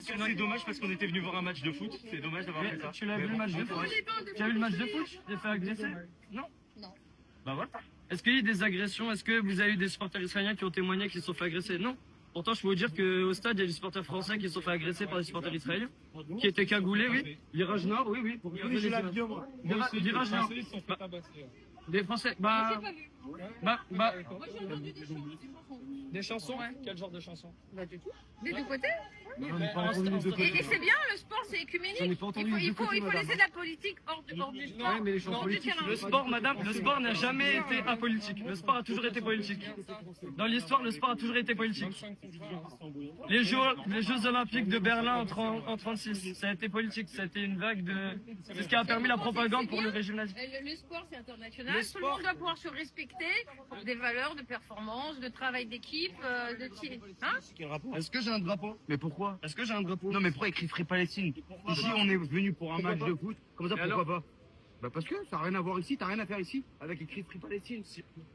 C'est dommage parce qu'on était venu voir un match de foot. C'est dommage d'avoir fait ça. Tu l'as vu le match de foot? Tu as vu le match de foot? J'ai fait agresser? Non. Non. Bah voilà. Est-ce qu'il y a eu des agressions? Est-ce que vous avez eu des supporters israéliens qui ont témoigné qu'ils se sont fait agresser? Non. Pourtant, je peux vous dire qu'au stade, il y a des supporters français qui se sont fait agresser par des supporters israéliens, qui étaient cagoulés, oui. Virage Nord, oui, oui. Virage Nord. Des Français, J'ai pas vu. bah, Moi, j'ai entendu des chansons. des chansons, ouais. Quel genre de chansons? Bah, du tout. Des deux côtés. Et Et c'est bien, le sport, c'est écuménique. J'en ai pas entendu Il faut les deux côtés, laisser de la politique hors du sport, hors du terrain. Le sport, madame, le sport n'a jamais été apolitique. Le sport a toujours été politique. Dans l'histoire, le sport a toujours été politique. Les Jeux Olympiques de Berlin en 36, ça a été politique. Ça a été une vague de. C'est ce qui a permis la propagande pour le régime nazi. Le sport, c'est international. Le Tout le sport- monde doit pouvoir se respecter pour des valeurs de performance, de travail d'équipe, de tir. Hein? Est-ce que j'ai un drapeau? Mais pourquoi? Est-ce que j'ai un drapeau? Non mais pourquoi écrit Free Palestine? Ici on est venu pour un match de foot. Comme ça Et pourquoi alors pas? Bah parce que ça n'a rien à voir ici, t'as rien à faire ici avec écrit Free Palestine.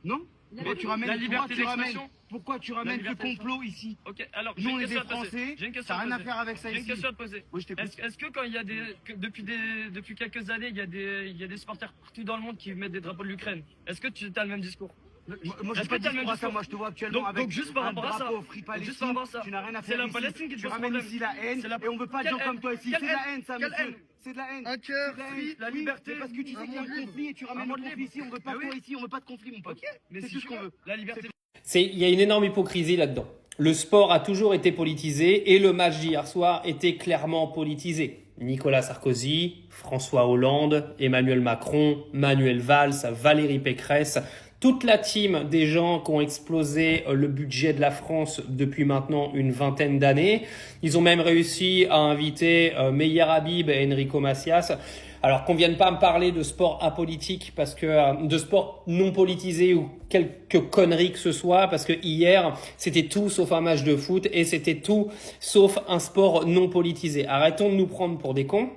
Non? La Pourquoi tu ramènes, la liberté d'expression. Pourquoi tu ramènes le liberté complot ici? Ok, alors Nous on est une des question à te poser. Français, J'ai une question ça n'a à rien à poser. faire avec ça J'ai une ici. question à te poser. Oui, je t'écoute. Est-ce que quand il y a depuis quelques années, il y a des supporters partout dans le monde qui mettent des drapeaux de l'Ukraine, est-ce que tu as le même discours? Moi Est-ce j'ai que pas de t'as le même discours à ça, discours? moi je te vois actuellement Donc avec juste par un rapport à ça. drapeau Free Juste par Palestine, rapport à ça. tu n'as rien à C'est faire la ici. Palestine qui Tu pose ramènes problème. ici la haine C'est la- et on veut pas de Quelle gens comme haine? toi ici. Quelle C'est de la haine? haine ça Quelle monsieur. haine? C'est de la haine. Un cœur, C'est de la haine. oui, la Oui, liberté. c'est parce que tu sais qu'il y a Un un monde conflit et tu ramènes libre. le conflit ici. On veut pas Ah oui. de ici, on veut pas de conflit mon pote. Mais C'est si tout ce qu'on veut. la liberté. Il y a une énorme hypocrisie là-dedans. Le sport a toujours été politisé et le match d'hier soir était clairement politisé. Nicolas Sarkozy, François Hollande, Emmanuel Macron, Manuel Valls, Valérie Pécresse, toute la team des gens qui ont explosé le budget de la France depuis maintenant une vingtaine d'années. Ils ont même réussi à inviter Meyer Habib et Enrico Macias. Alors qu'on vienne pas me parler de sport apolitique parce que de sport non politisé ou quelque connerie que ce soit, parce que hier c'était tout sauf un match de foot et c'était tout sauf un sport non politisé. Arrêtons de nous prendre pour des cons.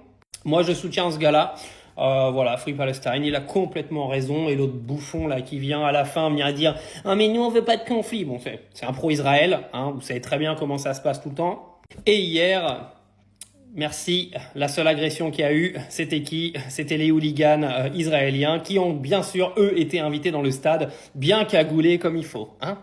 Moi je soutiens ce gars-là. Voilà, Free Palestine, il a complètement raison. Et l'autre bouffon là qui vient à la fin venir dire ah mais nous on veut pas de conflit. Bon c'est un pro-Israël, hein, vous savez très bien comment ça se passe tout le temps. Et hier. Merci. La seule agression qu'il y a eu, c'était qui? C'était les hooligans israéliens qui ont bien sûr, eux, été invités dans le stade, bien cagoulés comme il faut. Hein?